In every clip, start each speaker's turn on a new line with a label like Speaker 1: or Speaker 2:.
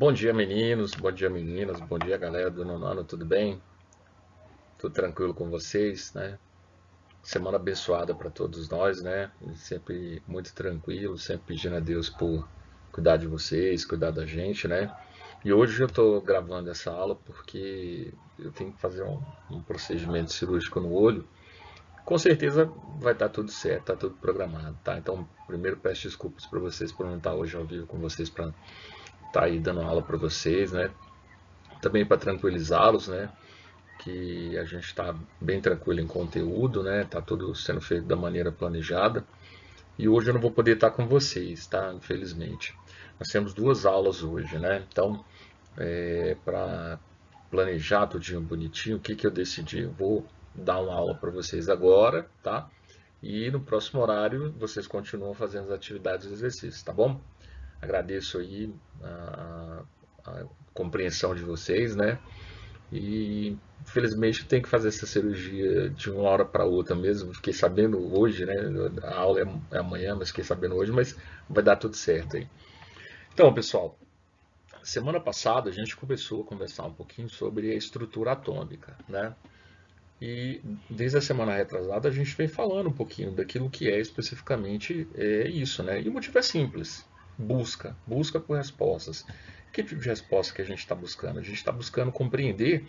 Speaker 1: Bom dia, meninos, bom dia, meninas, bom dia, galera do nono ano, tudo bem? Tudo tranquilo com vocês, né? Semana abençoada para todos nós, né? Sempre muito tranquilo, sempre pedindo a Deus por cuidar de vocês, cuidar da gente, né? E hoje eu estou gravando essa aula porque eu tenho que fazer um procedimento cirúrgico no olho. Com certeza vai estar tudo certo, está tudo programado, tá? Então, primeiro peço desculpas para vocês por não estar hoje ao vivo com vocês para estar aí dando aula para vocês, né? Também para tranquilizá-los, né? Que a gente está bem tranquilo em conteúdo, né? Tá tudo sendo feito da maneira planejada. E hoje eu não vou poder estar com vocês, tá? Infelizmente. Nós temos duas aulas hoje, né? Então, para planejar tudinho bonitinho, o que que eu decidi? Eu vou dar uma aula para vocês agora, tá? E no próximo horário vocês continuam fazendo as atividades e exercícios, tá bom? Agradeço aí a compreensão de vocês, né? E infelizmente tem que fazer essa cirurgia de uma hora para outra mesmo. Fiquei sabendo hoje, né? A aula é amanhã, mas fiquei sabendo hoje, mas vai dar tudo certo aí. Então, pessoal, semana passada a gente começou a conversar um pouquinho sobre a estrutura atômica, né? E desde a semana retrasada a gente vem falando um pouquinho daquilo que é especificamente isso, né? E o motivo é simples: busca por respostas. Que tipo de resposta que a gente está buscando? A gente está buscando compreender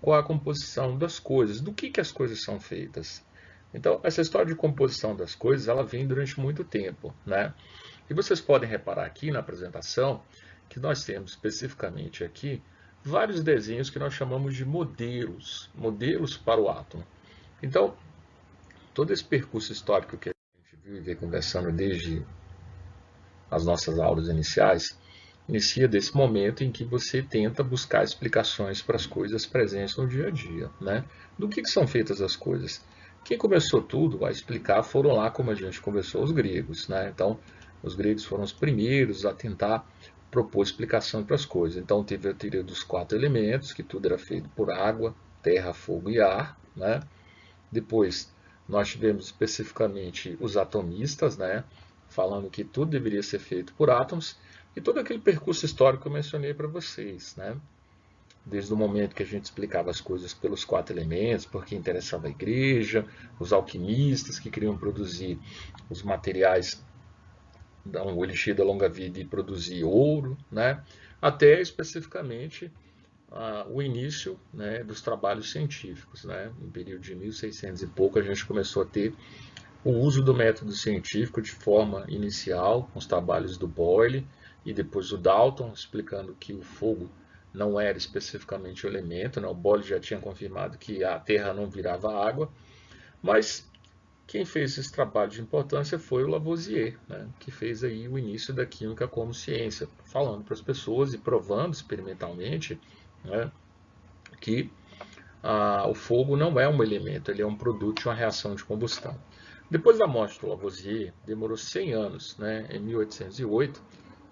Speaker 1: qual a composição das coisas, do que as coisas são feitas. Então, essa história de composição das coisas, ela vem durante muito tempo, né? E vocês podem reparar aqui na apresentação que nós temos especificamente aqui vários desenhos que nós chamamos de modelos, modelos para o átomo. Então, todo esse percurso histórico que a gente viu e vem conversando desde as nossas aulas iniciais, inicia desse momento em que você tenta buscar explicações para as coisas presentes no dia a dia, né? Do que são feitas as coisas. Quem começou tudo a explicar foram lá, como a gente conversou, os gregos, né? Então, os gregos foram os primeiros a tentar propor explicação para as coisas. Então, teve a teoria dos quatro elementos, que tudo era feito por água, terra, fogo e ar, né? Depois, nós tivemos especificamente os atomistas, né? Falando que tudo deveria ser feito por átomos, e todo aquele percurso histórico que eu mencionei para vocês, né? Desde o momento que a gente explicava as coisas pelos quatro elementos, porque interessava a igreja, os alquimistas que queriam produzir os materiais, dar um elixir da longa vida e produzir ouro, né? Até especificamente o início, né, dos trabalhos científicos, né? Em período de 1600 e pouco a gente começou a ter o uso do método científico de forma inicial, com os trabalhos do Boyle e depois do Dalton, explicando que o fogo não era especificamente o elemento, né? O Boyle já tinha confirmado que a Terra não virava água, mas quem fez esse trabalho de importância foi o Lavoisier, né? Que fez aí o início da química como ciência, falando para as pessoas e provando experimentalmente, né, que o fogo não é um elemento, ele é um produto de uma reação de combustão. Depois da morte do Lavoisier, demorou 100 anos, né, em 1808,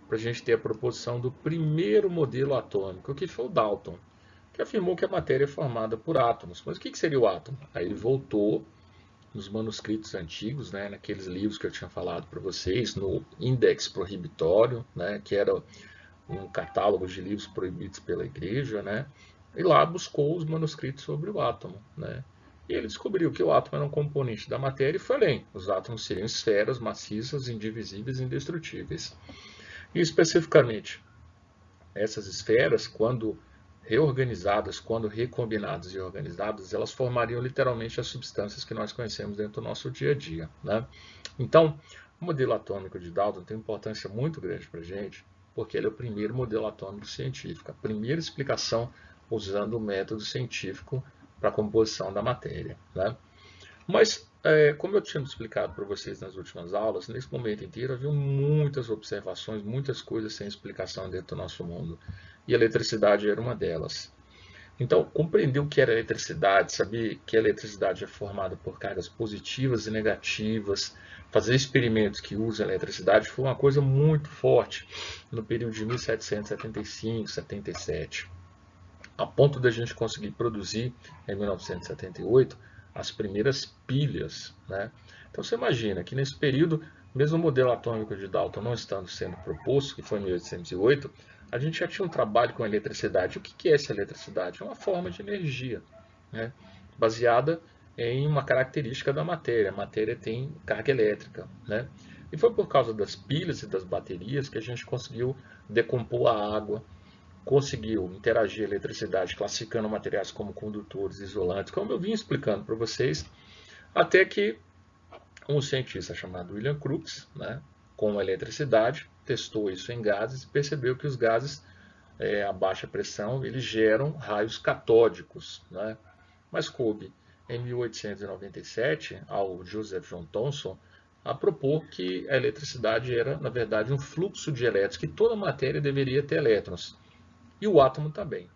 Speaker 1: para a gente ter a proposição do primeiro modelo atômico, que foi o Dalton, que afirmou que a matéria é formada por átomos. Mas o que seria o átomo? Aí ele voltou nos manuscritos antigos, né, naqueles livros que eu tinha falado para vocês, no Index Prohibitório, né, que era um catálogo de livros proibidos pela igreja, né? E lá buscou os manuscritos sobre o átomo, né? E ele descobriu que o átomo era um componente da matéria e foi além. Os átomos seriam esferas maciças, indivisíveis e indestrutíveis. E especificamente, essas esferas, quando reorganizadas, quando recombinadas e organizadas, elas formariam literalmente as substâncias que nós conhecemos dentro do nosso dia a dia, né? Então, o modelo atômico de Dalton tem importância muito grande para a gente, porque ele é o primeiro modelo atômico científico, a primeira explicação usando o método científico para a composição da matéria, né? Mas, como eu tinha explicado para vocês nas últimas aulas, nesse momento inteiro havia muitas observações, muitas coisas sem explicação dentro do nosso mundo. E a eletricidade era uma delas. Então, compreender o que era eletricidade, saber que a eletricidade é formada por cargas positivas e negativas, fazer experimentos que usam a eletricidade foi uma coisa muito forte no período de 1775, 77, a ponto da gente conseguir produzir em 1978 as primeiras pilhas, né? Então você imagina que nesse período, mesmo o modelo atômico de Dalton não estando sendo proposto, que foi em 1808, a gente já tinha um trabalho com eletricidade. O que é essa eletricidade? É uma forma de energia, né? Baseada em uma característica da matéria. A matéria tem carga elétrica, né? E foi por causa das pilhas e das baterias que a gente conseguiu decompor a água, conseguiu interagir a eletricidade, classificando materiais como condutores, isolantes, como eu vim explicando para vocês, até que um cientista chamado William Crookes, né, com a eletricidade, testou isso em gases e percebeu que os gases a baixa pressão eles geram raios catódicos, né? Mas coube em 1897 ao Joseph John Thomson a propor que a eletricidade era, na verdade, um fluxo de elétrons, que toda matéria deveria ter elétrons, e o átomo também.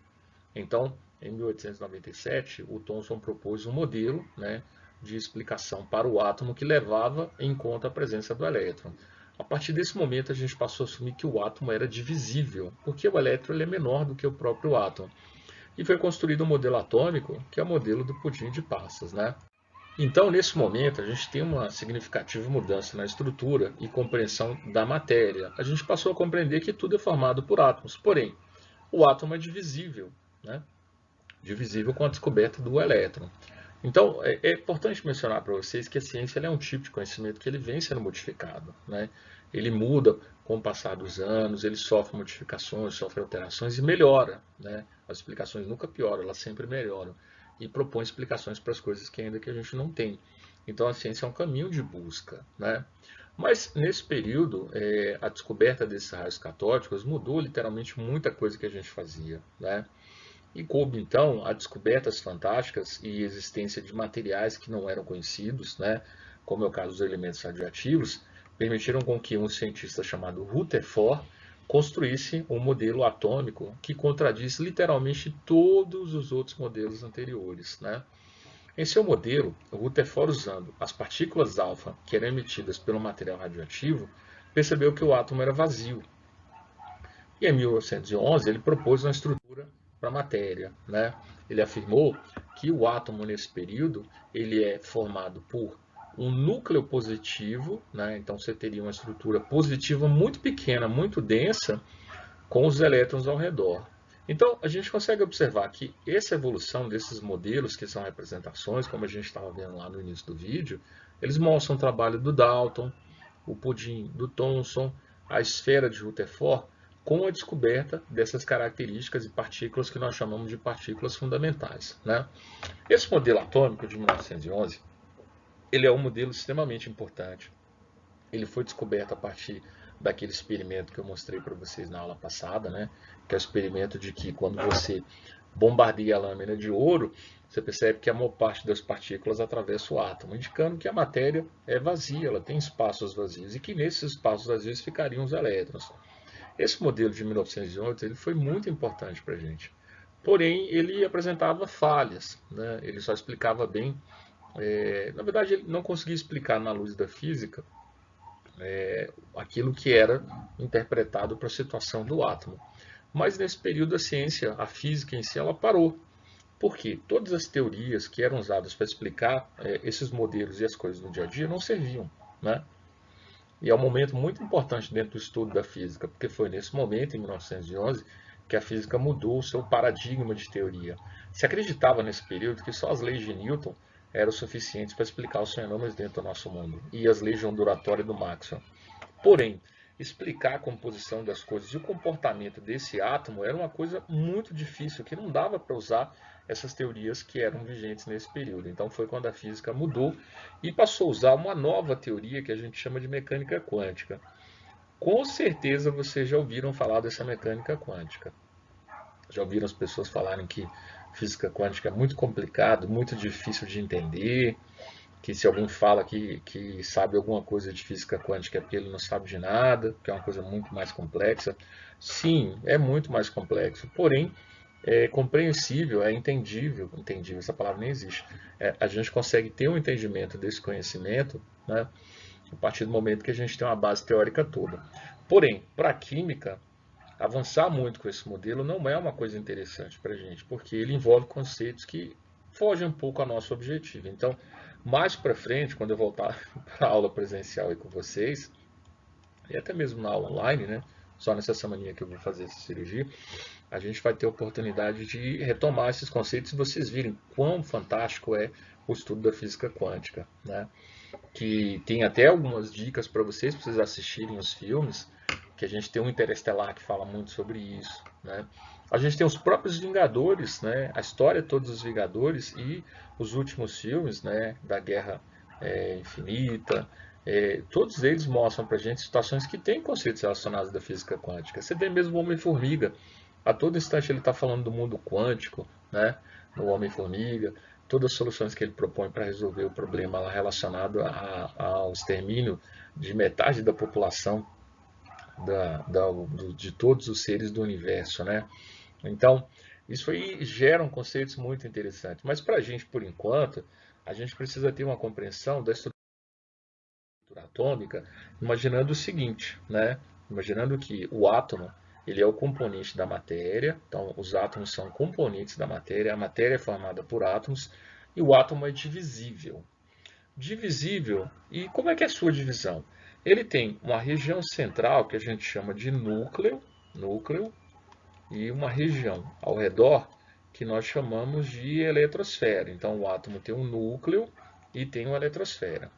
Speaker 1: Então, em 1897, o Thomson propôs um modelo, né, de explicação para o átomo que levava em conta a presença do elétron. A partir desse momento, a gente passou a assumir que o átomo era divisível, porque o elétron ele é menor do que o próprio átomo. E foi construído um modelo atômico, que é o modelo do pudim de passas, né? Então, nesse momento, a gente tem uma significativa mudança na estrutura e compreensão da matéria. A gente passou a compreender que tudo é formado por átomos, porém, o átomo é divisível, né? Divisível com a descoberta do elétron. Então, é importante mencionar para vocês que a ciência é um tipo de conhecimento que ele vem sendo modificado, né? Ele muda com o passar dos anos, ele sofre modificações, sofre alterações e melhora, né? As explicações nunca pioram, elas sempre melhoram. E propõe explicações para as coisas que ainda que a gente não tem. Então, a ciência é um caminho de busca, né? Mas, nesse período, a descoberta desses raios catódicos mudou literalmente muita coisa que a gente fazia, né? E coube, então, a descobertas fantásticas e existência de materiais que não eram conhecidos, né, como é o caso dos elementos radioativos, permitiram com que um cientista chamado Rutherford construísse um modelo atômico que contradiz literalmente todos os outros modelos anteriores, né? Em seu modelo, o Rutherford, usando as partículas alfa que eram emitidas pelo material radioativo, percebeu que o átomo era vazio. E em 1911 ele propôs uma estrutura para a matéria, né? Ele afirmou que o átomo nesse período ele é formado por um núcleo positivo, né? Então você teria uma estrutura positiva muito pequena, muito densa, com os elétrons ao redor. Então a gente consegue observar que essa evolução desses modelos, que são representações, como a gente estava vendo lá no início do vídeo, eles mostram o trabalho do Dalton, o pudim do Thomson, a esfera de Rutherford, com a descoberta dessas características e partículas que nós chamamos de partículas fundamentais, né? Esse modelo atômico de 1911, ele é um modelo extremamente importante. Ele foi descoberto a partir daquele experimento que eu mostrei para vocês na aula passada, né? Que é o experimento de que quando você bombardeia a lâmina de ouro, você percebe que a maior parte das partículas atravessa o átomo, indicando que a matéria é vazia, ela tem espaços vazios, e que nesses espaços vazios ficariam os elétrons. Esse modelo de 1911 ele foi muito importante para a gente. Porém, ele apresentava falhas, né? Ele só explicava bem. Na verdade, ele não conseguia explicar na luz da física aquilo que era interpretado para a situação do átomo. Mas nesse período a ciência, a física em si, ela parou. Porque todas as teorias que eram usadas para explicar esses modelos e as coisas no dia a dia não serviam, né? E é um momento muito importante dentro do estudo da física, porque foi nesse momento, em 1911, que a física mudou o seu paradigma de teoria. Se acreditava nesse período que só as leis de Newton eram suficientes para explicar os fenômenos dentro do nosso mundo, e as leis de ondulatória do Maxwell. Porém, explicar a composição das coisas e o comportamento desse átomo era uma coisa muito difícil, que não dava para usar essas teorias que eram vigentes nesse período. Então foi quando a física mudou e passou a usar uma nova teoria que a gente chama de mecânica quântica. Com certeza vocês já ouviram falar dessa mecânica quântica. Já ouviram as pessoas falarem que física quântica é muito complicado, muito difícil de entender, que se alguém fala que sabe alguma coisa de física quântica é porque ele não sabe de nada, que é uma coisa muito mais complexa. Sim, é muito mais complexo, porém é compreensível, é entendível, entendível, essa palavra nem existe. A gente consegue ter um entendimento desse conhecimento, né, a partir do momento que a gente tem uma base teórica toda. Porém, para a química, avançar muito com esse modelo não é uma coisa interessante para a gente, porque ele envolve conceitos que fogem um pouco ao nosso objetivo. Então, mais para frente, quando eu voltar para a aula presencial aí com vocês, e até mesmo na aula online, né, só nessa semaninha que eu vou fazer essa cirurgia, a gente vai ter a oportunidade de retomar esses conceitos e vocês virem quão fantástico é o estudo da física quântica, né? Que tem até algumas dicas para vocês assistirem os filmes, que a gente tem um Interestelar que fala muito sobre isso, né? A gente tem os próprios Vingadores, né? A história toda dos Vingadores e os últimos filmes, né? Da Guerra Infinita, todos eles mostram para a gente situações que têm conceitos relacionados da física quântica. Você vê mesmo o Homem-Formiga, a todo instante ele está falando do mundo quântico, né? No Homem-Formiga, todas as soluções que ele propõe para resolver o problema lá relacionado ao extermínio de metade da população de todos os seres do universo, né? Então, isso aí gera conceitos muito interessantes. Mas para a gente, por enquanto, a gente precisa ter uma compreensão da estrutura atômica, imaginando o seguinte, né? Imaginando que o átomo ele é o componente da matéria, então os átomos são componentes da matéria, a matéria é formada por átomos e o átomo é divisível. Divisível, e como é que é a sua divisão? Ele tem uma região central que a gente chama de núcleo, e uma região ao redor que nós chamamos de eletrosfera. Então o átomo tem um núcleo e tem uma eletrosfera.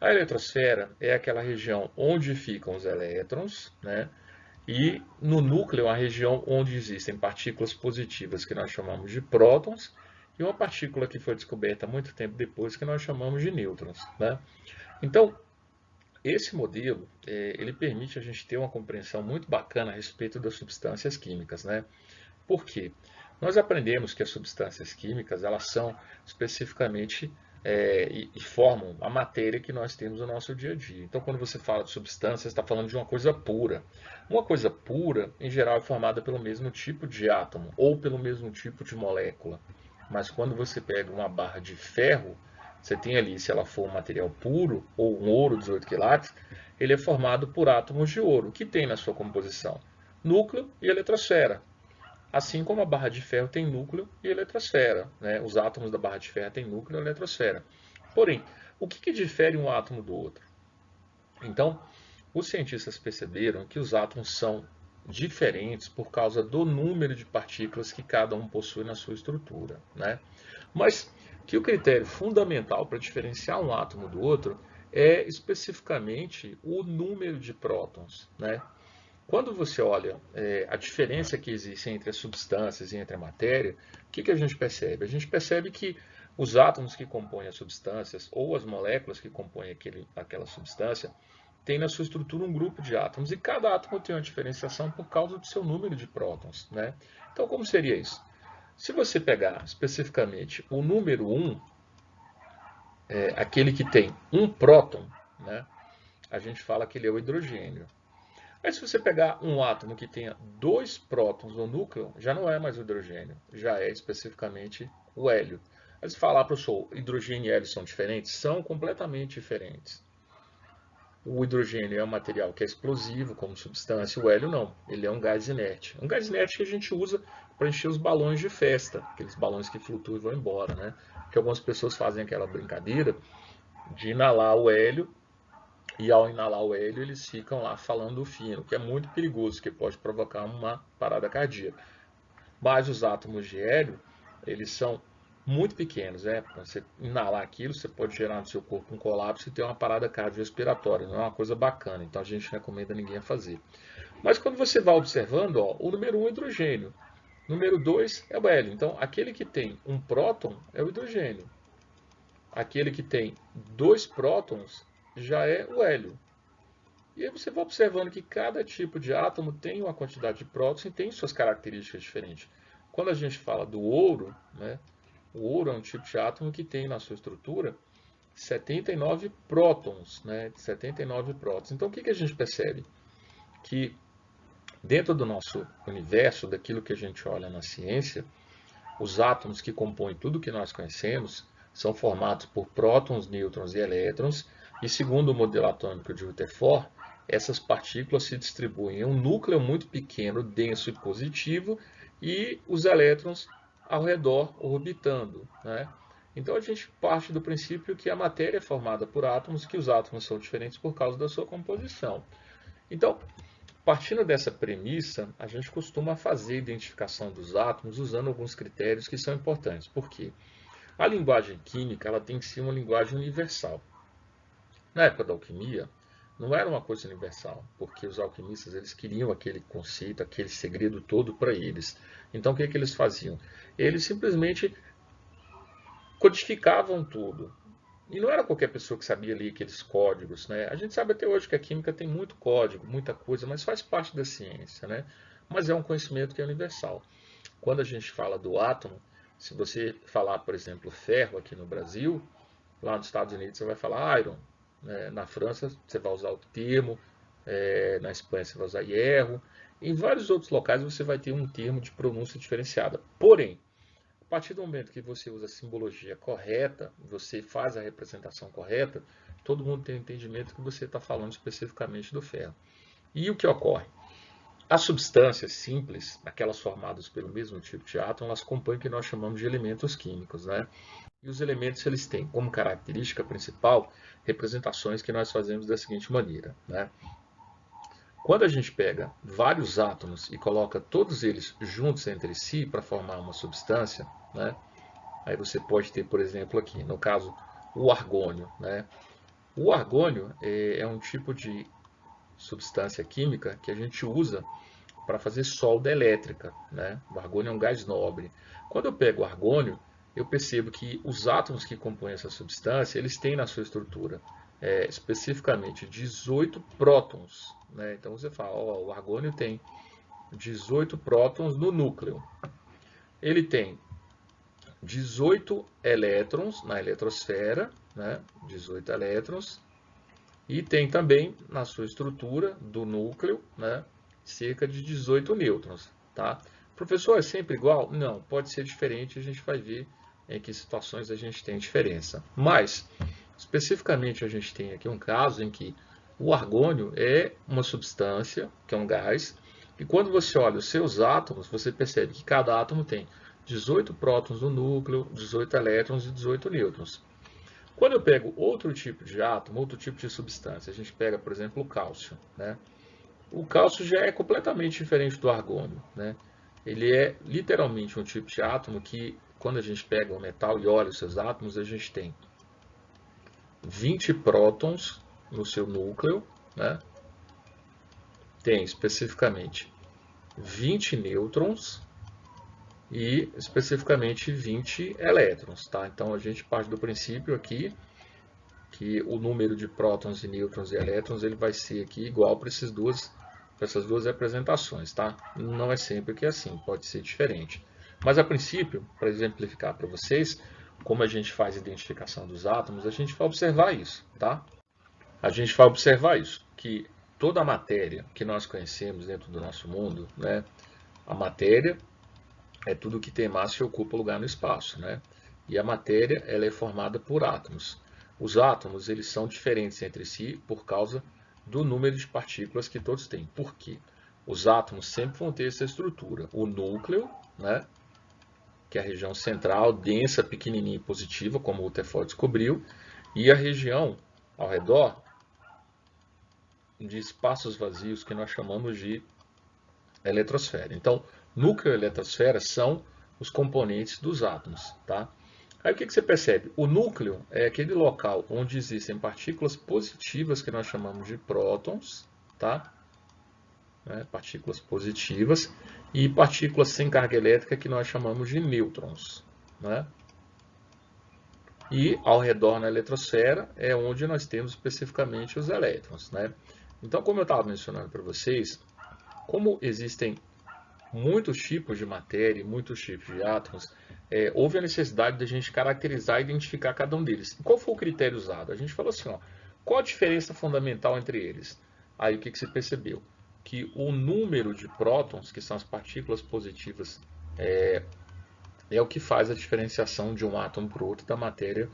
Speaker 1: A eletrosfera é aquela região onde ficam os elétrons, né? E no núcleo, a região onde existem partículas positivas, que nós chamamos de prótons, e uma partícula que foi descoberta muito tempo depois, que nós chamamos de nêutrons, né? Então, esse modelo, ele permite a gente ter uma compreensão muito bacana a respeito das substâncias químicas, né? Por quê? Nós aprendemos que as substâncias químicas, elas são especificamente e formam a matéria que nós temos no nosso dia a dia. Então, quando você fala de substância, você está falando de uma coisa pura. Uma coisa pura, em geral, é formada pelo mesmo tipo de átomo ou pelo mesmo tipo de molécula. Mas quando você pega uma barra de ferro, você tem ali, se ela for um material puro ou um ouro 18 quilates, ele é formado por átomos de ouro, que tem na sua composição núcleo e eletrosfera. Assim como a barra de ferro tem núcleo e eletrosfera, né? Os átomos da barra de ferro têm núcleo e eletrosfera. Porém, o que difere um átomo do outro? Então, os cientistas perceberam que os átomos são diferentes por causa do número de partículas que cada um possui na sua estrutura, né? Mas que o critério fundamental para diferenciar um átomo do outro é especificamente o número de prótons, né? Quando você olha a diferença que existe entre as substâncias e entre a matéria, o que a gente percebe? A gente percebe que os átomos que compõem as substâncias ou as moléculas que compõem aquela substância têm na sua estrutura um grupo de átomos e cada átomo tem uma diferenciação por causa do seu número de prótons, né? Então, como seria isso? Se você pegar especificamente o número 1, aquele que tem um próton, né? A gente fala que ele é o hidrogênio. Aí se você pegar um átomo que tenha dois prótons no núcleo, já não é mais o hidrogênio, já é especificamente o hélio. Aí você fala, professor, hidrogênio e hélio são diferentes? São completamente diferentes. O hidrogênio é um material que é explosivo como substância, o hélio não, ele é um gás inerte. Um gás inerte que a gente usa para encher os balões de festa, aqueles balões que flutuam e vão embora, né? Porque algumas pessoas fazem aquela brincadeira de inalar o hélio e ao inalar o hélio, eles ficam lá falando fino, que é muito perigoso, que pode provocar uma parada cardíaca. Mas os átomos de hélio, eles são muito pequenos, né? Para você inalar aquilo, você pode gerar no seu corpo um colapso e ter uma parada cardiorrespiratória. Não é uma coisa bacana, então a gente recomenda ninguém a fazer. Mas quando você vai observando, ó, o número 1 é hidrogênio, o número 2 é o hélio. Então, aquele que tem um próton é o hidrogênio. Aquele que tem dois prótons já é o hélio. E aí você vai observando que cada tipo de átomo tem uma quantidade de prótons e tem suas características diferentes. Quando a gente fala do ouro, né, o ouro é um tipo de átomo que tem na sua estrutura 79 prótons, né, 79 prótons. Então o que a gente percebe? Que dentro do nosso universo, daquilo que a gente olha na ciência, os átomos que compõem tudo que nós conhecemos são formados por prótons, nêutrons e elétrons, e segundo o modelo atômico de Rutherford, essas partículas se distribuem em um núcleo muito pequeno, denso e positivo, e os elétrons ao redor orbitando, né? Então a gente parte do princípio que a matéria é formada por átomos, que os átomos são diferentes por causa da sua composição. Então, Partindo dessa premissa, a gente costuma fazer a identificação dos átomos usando alguns critérios que são importantes. Por quê? A linguagem química ela tem que ser uma linguagem universal. Na época da alquimia, não era uma coisa universal, porque os alquimistas eles queriam aquele conceito, aquele segredo todo para eles. Então, o que eles faziam? Eles simplesmente codificavam tudo. E não era qualquer pessoa que sabia ler aqueles códigos, né? A gente sabe até hoje que a química tem muito código, muita coisa, mas faz parte da ciência, né? Mas é um conhecimento que é universal. Quando a gente fala do átomo, se você falar, por exemplo, ferro aqui no Brasil, lá nos Estados Unidos você vai falar iron, né? Na França você vai usar outro termo, na Espanha você vai usar hierro, em vários outros locais você vai ter um termo de pronúncia diferenciada. Porém, a partir do momento que você usa a simbologia correta, você faz a representação correta, todo mundo tem o entendimento que você está falando especificamente do ferro. E o que ocorre? As substâncias simples, aquelas formadas pelo mesmo tipo de átomo, elas compõem o que nós chamamos de elementos químicos, né? E os elementos eles têm como característica principal representações que nós fazemos da seguinte maneira, né? Quando a gente pega vários átomos e coloca todos eles juntos entre si para formar uma substância, né? Aí você pode ter, por exemplo, aqui, no caso, o argônio, né? O argônio é um tipo de substância química que a gente usa para fazer solda elétrica, né? O argônio é um gás nobre. Quando eu pego o argônio, eu percebo que os átomos que compõem essa substância, eles têm na sua estrutura especificamente 18 prótons, né? Então você fala, ó, o argônio tem 18 prótons no núcleo. Ele tem 18 elétrons na eletrosfera, né? 18 elétrons, e tem também na sua estrutura do núcleo, né? Cerca de 18 nêutrons, tá? Professor, é sempre igual? Não, pode ser diferente, a gente vai ver em que situações a gente tem diferença. Mas, especificamente, a gente tem aqui um caso em que o argônio é uma substância, que é um gás, e quando você olha os seus átomos, você percebe que cada átomo tem 18 prótons no núcleo, 18 elétrons e 18 nêutrons. Quando eu pego outro tipo de átomo, outro tipo de substância, a gente pega, por exemplo, o cálcio, né? O cálcio já é completamente diferente do argônio, né? Ele é literalmente um tipo de átomo que, quando a gente pega o metal e olha os seus átomos, a gente tem 20 prótons no seu núcleo, né? Tem especificamente 20 nêutrons e especificamente 20 elétrons, tá? Então a gente parte do princípio aqui que o número de prótons e nêutrons e elétrons ele vai ser aqui igual para essas duas representações, tá? Não é sempre que é assim, pode ser diferente. Mas a princípio, para exemplificar para vocês como a gente faz a identificação dos átomos, a gente vai observar isso, tá? A gente vai observar isso, que toda a matéria que nós conhecemos dentro do nosso mundo, né? A matéria é tudo que tem massa e ocupa lugar no espaço, né? E a matéria ela é formada por átomos. Os átomos eles são diferentes entre si por causa do número de partículas que todos têm. Por quê? Os átomos sempre vão ter essa estrutura. O núcleo, né, que é a região central, densa, pequenininha e positiva, como o Rutherford descobriu, e a região ao redor de espaços vazios que nós chamamos de eletrosfera. Então, núcleo e eletrosfera são os componentes dos átomos, tá? Aí o que você percebe? O núcleo é aquele local onde existem partículas positivas que nós chamamos de prótons, tá? Partículas positivas, e partículas sem carga elétrica que nós chamamos de nêutrons, né? E ao redor na eletrosfera é onde nós temos especificamente os elétrons, né? Então, como eu estava mencionando para vocês, como existem muitos tipos de matéria, muitos tipos de átomos, houve a necessidade de a gente caracterizar e identificar cada um deles. E qual foi o critério usado? A gente falou assim, ó, qual a diferença fundamental entre eles? Aí o que você percebeu? Que o número de prótons, que são as partículas positivas, é o que faz a diferenciação de um átomo para o outro, da matéria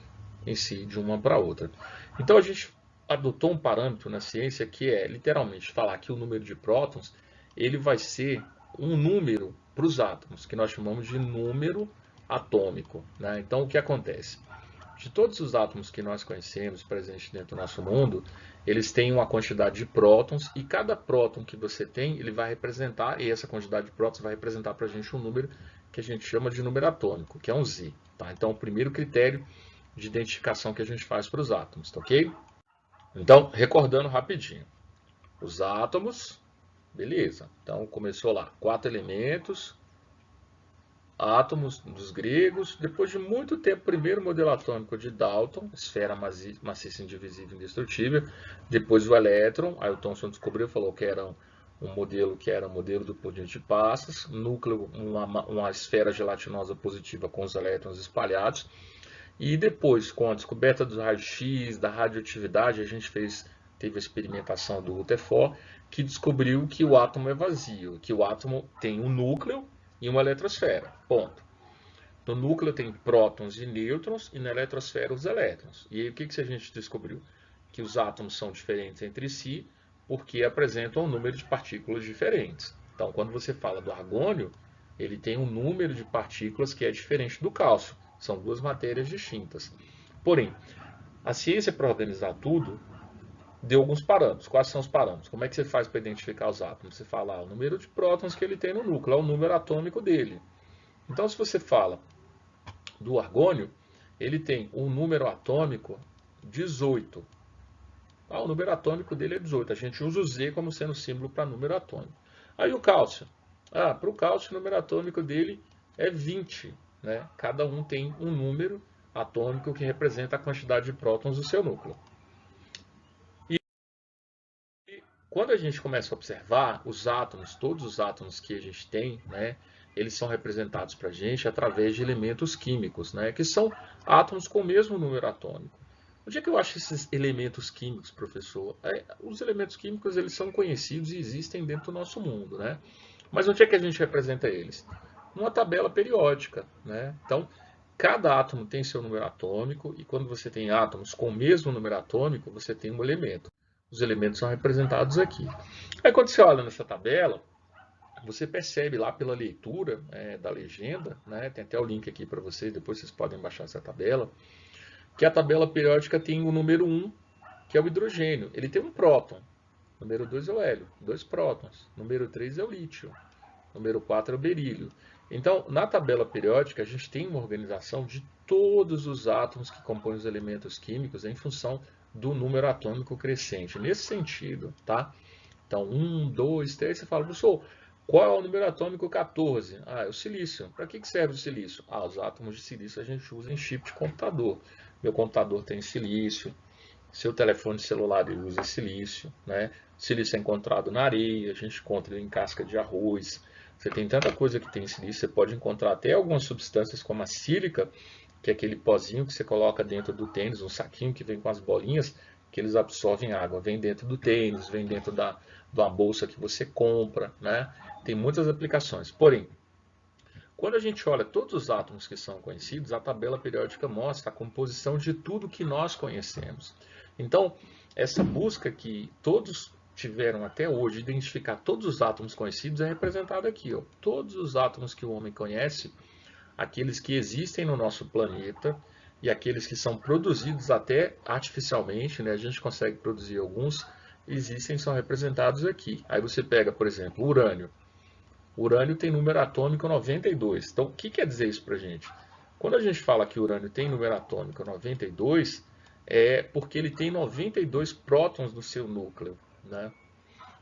Speaker 1: em si, de uma para outra. Então a gente adotou um parâmetro na ciência que é literalmente falar que o número de prótons ele vai ser um número para os átomos, que nós chamamos de número atômico, né? Então o que acontece? de todos os átomos que nós conhecemos presentes dentro do nosso mundo, eles têm uma quantidade de prótons e cada próton que você tem, ele vai representar, e essa quantidade de prótons vai representar para a gente um número que a gente chama de número atômico, que é um Z. Tá? Então, o primeiro critério de identificação que a gente faz para os átomos, tá ok? Então, recordando rapidinho, os átomos, beleza. Então, começou lá, 4 elementos, átomos dos gregos. Depois de muito tempo, primeiro modelo atômico de Dalton, esfera maciça, indivisível, indestrutível. Depois o elétron, aí o Thomson descobriu, falou que era um modelo do pudim de passas, núcleo, uma esfera gelatinosa positiva com os elétrons espalhados. E depois, com a descoberta dos raios-x, da radioatividade, a gente teve a experimentação do Rutherford, que descobriu que o átomo é vazio, que o átomo tem um núcleo e uma eletrosfera. Ponto. No núcleo tem prótons e nêutrons e na eletrosfera os elétrons. E aí o que a gente descobriu? Que os átomos são diferentes entre si porque apresentam um número de partículas diferentes. Então, quando você fala do argônio, ele tem um número de partículas que é diferente do cálcio. São duas matérias distintas. Porém, a ciência, para organizar tudo, deu alguns parâmetros. Quais são os parâmetros? Como é que você faz para identificar os átomos? Você fala o número de prótons que ele tem no núcleo, é o número atômico dele. Então, se você fala do argônio, ele tem um número atômico 18. O número atômico dele é 18. A gente usa o Z como sendo símbolo para número atômico. Aí o cálcio. Para o cálcio, o número atômico dele é 20. Né? Cada um tem um número atômico que representa a quantidade de prótons do seu núcleo. E quando a gente começa a observar os átomos, todos os átomos que a gente tem, né, eles são representados para a gente através de elementos químicos, né, que são átomos com o mesmo número atômico. Onde é que eu acho esses elementos químicos, professor? Os elementos químicos eles são conhecidos e existem dentro do nosso mundo, né? Mas onde é que a gente representa eles? Numa tabela periódica, né? Então, cada átomo tem seu número atômico e quando você tem átomos com o mesmo número atômico, você tem um elemento. Os elementos são representados aqui. Aí quando você olha nessa tabela, você percebe lá pela leitura da legenda, né? Tem até o link aqui para vocês, depois vocês podem baixar essa tabela, que a tabela periódica tem o número 1, que é o hidrogênio. Ele tem um próton. Número 2 é o hélio, 2 prótons. Número 3 é o lítio. Número 4 é o berílio. Então, na tabela periódica, a gente tem uma organização de todos os átomos que compõem os elementos químicos em função do número atômico crescente. Nesse sentido, tá? Então, 1, 2, 3, você fala, professor, qual é o número atômico 14? É o silício. Para que serve o silício? Os átomos de silício a gente usa em chip de computador. Meu computador tem silício, seu telefone celular usa silício, né? Silício é encontrado na areia, a gente encontra ele em casca de arroz. Você tem tanta coisa que tem silício, você pode encontrar até algumas substâncias como a sílica, que é aquele pozinho que você coloca dentro do tênis, um saquinho que vem com as bolinhas, que eles absorvem água. Vem dentro do tênis, vem dentro de uma bolsa que você compra, né? Tem muitas aplicações. Porém, quando a gente olha todos os átomos que são conhecidos, a tabela periódica mostra a composição de tudo que nós conhecemos. Então, essa busca que todos tiveram até hoje de identificar todos os átomos conhecidos é representada aqui. Ó. Todos os átomos que o homem conhece, aqueles que existem no nosso planeta e aqueles que são produzidos até artificialmente, né? A gente consegue produzir alguns, existem, são representados aqui. Aí você pega, por exemplo, o urânio. O urânio tem número atômico 92. Então, o que quer dizer isso para a gente? Quando a gente fala que o urânio tem número atômico 92, é porque ele tem 92 prótons no seu núcleo. Né?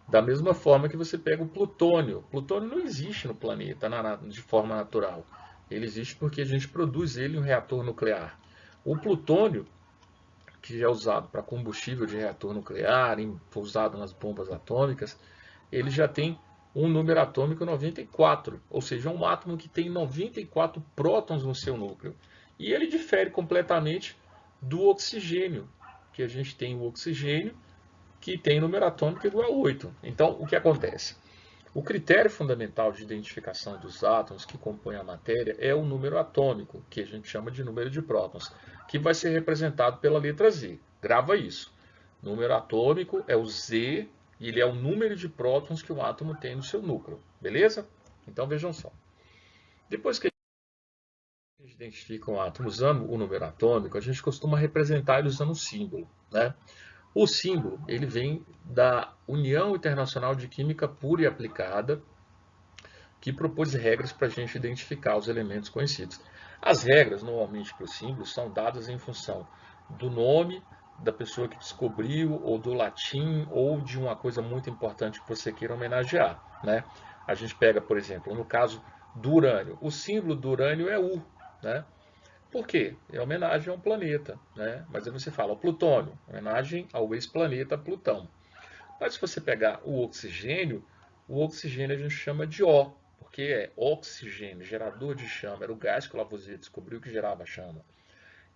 Speaker 1: Da mesma forma que você pega o plutônio. O plutônio não existe no planeta de forma natural. Ele existe porque a gente produz ele em um reator nuclear. O plutônio, que é usado para combustível de reator nuclear, usado nas bombas atômicas, ele já tem um número atômico 94, ou seja, um átomo que tem 94 prótons no seu núcleo. E ele difere completamente do oxigênio, que a gente tem o oxigênio, que tem número atômico igual a 8. Então, o que acontece? O critério fundamental de identificação dos átomos que compõem a matéria é o número atômico, que a gente chama de número de prótons, que vai ser representado pela letra Z. Grava isso. Número atômico é o Z, e ele é o número de prótons que o átomo tem no seu núcleo. Beleza? Então vejam só. Depois que a A gente identifica um átomo usando o número atômico, a gente costuma representar ele usando um símbolo, né? O símbolo, ele vem da União Internacional de Química Pura e Aplicada, que propôs regras para a gente identificar os elementos conhecidos. As regras, normalmente, para os símbolos, são dadas em função do nome da pessoa que descobriu, ou do latim, ou de uma coisa muito importante que você queira homenagear, né? A gente pega, por exemplo, no caso do urânio, o símbolo do urânio é U, né? Por quê? É homenagem a um planeta, né? Mas aí você fala o plutônio, homenagem ao ex-planeta Plutão. Mas se você pegar o oxigênio a gente chama de O, porque é oxigênio, gerador de chama, era o gás que o Lavoisier descobriu que gerava chama.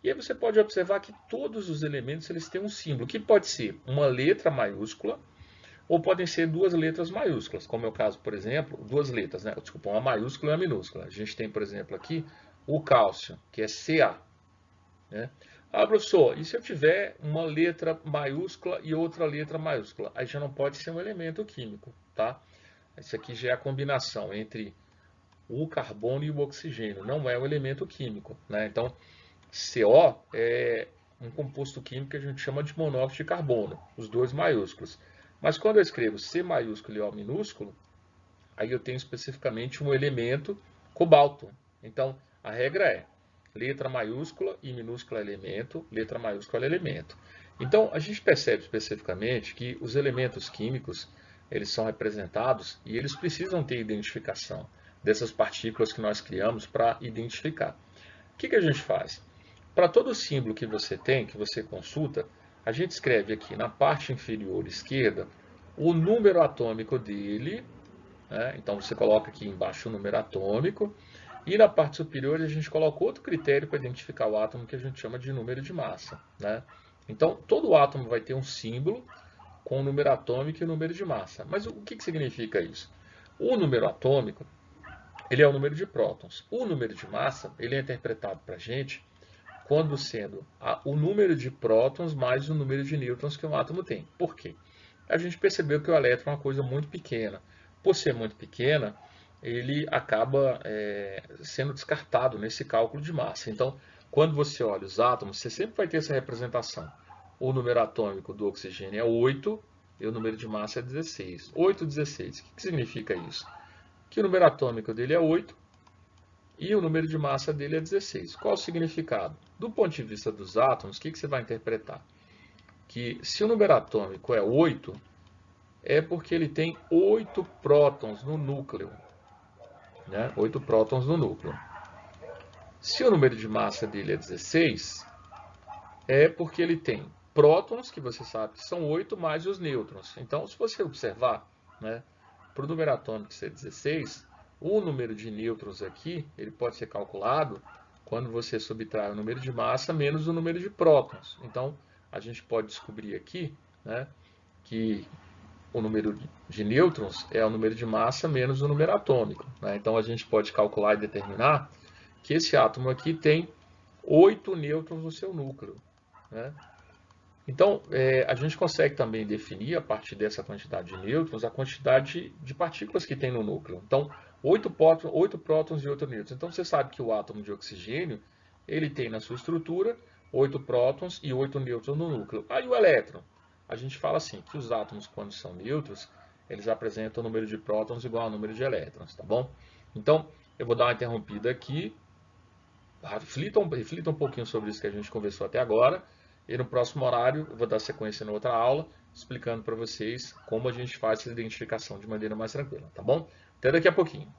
Speaker 1: E aí você pode observar que todos os elementos eles têm um símbolo, que pode ser uma letra maiúscula, ou podem ser duas letras maiúsculas, como é o caso, por exemplo, duas letras, né? Desculpa, uma maiúscula e uma minúscula. A gente tem, por exemplo, aqui o cálcio, que é Ca, né? Ah, professor, e se eu tiver uma letra maiúscula e outra letra maiúscula? Aí já não pode ser um elemento químico, tá? Isso aqui já é a combinação entre o carbono e o oxigênio, não é um elemento químico, né? Então, CO é um composto químico que a gente chama de monóxido de carbono, os dois maiúsculos. Mas quando eu escrevo C maiúsculo e O minúsculo, aí eu tenho especificamente um elemento cobalto. Então, a regra é letra maiúscula e minúscula elemento, letra maiúscula elemento. Então, a gente percebe especificamente que os elementos químicos, eles são representados e eles precisam ter identificação dessas partículas que nós criamos para identificar. O que a gente faz? Para todo símbolo que você tem, que você consulta, a gente escreve aqui na parte inferior esquerda o número atômico dele, né? Então você coloca aqui embaixo o número atômico, e na parte superior a gente coloca outro critério para identificar o átomo que a gente chama de número de massa, né? Então todo átomo vai ter um símbolo com o número atômico e o número de massa. Mas o que significa isso? O número atômico ele é o número de prótons. O número de massa ele é interpretado para a gente quando sendo o número de prótons mais o número de nêutrons que um átomo tem. Por quê? A gente percebeu que o elétron é uma coisa muito pequena. Por ser muito pequena, ele acaba sendo descartado nesse cálculo de massa. Então, quando você olha os átomos, você sempre vai ter essa representação. O número atômico do oxigênio é 8 e o número de massa é 16. 8, 16. O que significa isso? Que o número atômico dele é 8 e o número de massa dele é 16. Qual o significado? Do ponto de vista dos átomos, o que você vai interpretar? Que se o número atômico é 8, é porque ele tem 8 prótons no núcleo. Né? 8 prótons no núcleo. Se o número de massa dele é 16, é porque ele tem prótons, que você sabe que são 8, mais os nêutrons. Então, se você observar, né, para o número atômico ser 16, o número de nêutrons aqui, ele pode ser calculado quando você subtrai o número de massa menos o número de prótons. Então, a gente pode descobrir aqui, né, que o número de nêutrons é o número de massa menos o número atômico, né? Então, a gente pode calcular e determinar que esse átomo aqui tem 8 nêutrons no seu núcleo, né? Então, a gente consegue também definir, a partir dessa quantidade de nêutrons, a quantidade de partículas que tem no núcleo. Então, 8 prótons e 8 nêutrons. Então, você sabe que o átomo de oxigênio, ele tem na sua estrutura 8 prótons e 8 nêutrons no núcleo. Aí o elétron, a gente fala assim, que os átomos, quando são neutros, eles apresentam o número de prótons igual ao número de elétrons, tá bom? Então, eu vou dar uma interrompida aqui, reflita um pouquinho sobre isso que a gente conversou até agora, e no próximo horário eu vou dar sequência na outra aula, explicando para vocês como a gente faz essa identificação de maneira mais tranquila, tá bom? Até daqui a pouquinho.